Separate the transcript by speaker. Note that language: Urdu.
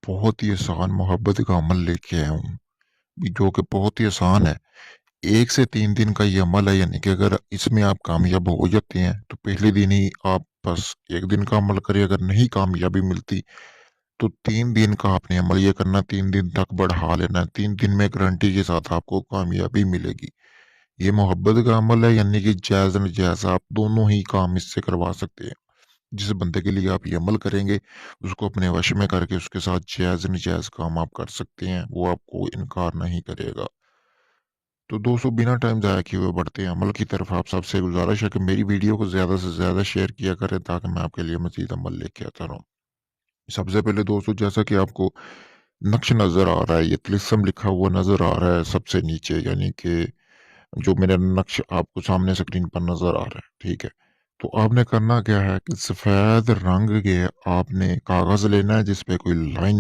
Speaker 1: بہت ہی آسان محبت کا عمل لے کے آیا ہوں، جو کہ بہت ہی آسان ہے۔ 1 سے 3 دن کا یہ عمل ہے، یعنی کہ اگر اس میں آپ کامیاب ہو جاتے ہیں تو پہلے دن ہی آپ بس 1 دن کا عمل کریں، اگر نہیں کامیابی ملتی تو 3 دن کا آپ نے عمل یہ کرنا، 3 دن تک بڑھا لینا ہے، 3 دن میں گارنٹی کے ساتھ آپ کو کامیابی ملے گی۔ یہ محبت کا عمل ہے، یعنی کہ جائز ناجائز آپ دونوں ہی کام اس سے کروا سکتے ہیں۔ جس بندے کے لیے آپ یہ عمل کریں گے اس کو اپنے وش میں کر کے اس کے ساتھ جائز ناجائز کام آپ کر سکتے ہیں، وہ آپ کو انکار نہیں کرے گا۔ تو دوستو بنا ٹائم ضائع کیے ہوئے بڑھتے ہیں عمل کی طرف۔ آپ سب سے گزارش ہے کہ میری ویڈیو کو زیادہ سے زیادہ شیئر کیا کریں تاکہ میں آپ کے لیے مزید عمل لے کے آتا رہوں۔ سب سے پہلے دوستو، جیسا کہ آپ کو نقش نظر آ رہا ہے، یہ طلسم لکھا ہوا نظر آ رہا ہے سب سے نیچے، یعنی کہ جو میرا نقش آپ کو سامنے سکرین پر نظر آ رہا ہے، ٹھیک ہے؟ تو آپ نے کرنا کیا ہے کہ سفید رنگ کے آپ نے کاغذ لینا ہے جس پہ کوئی لائن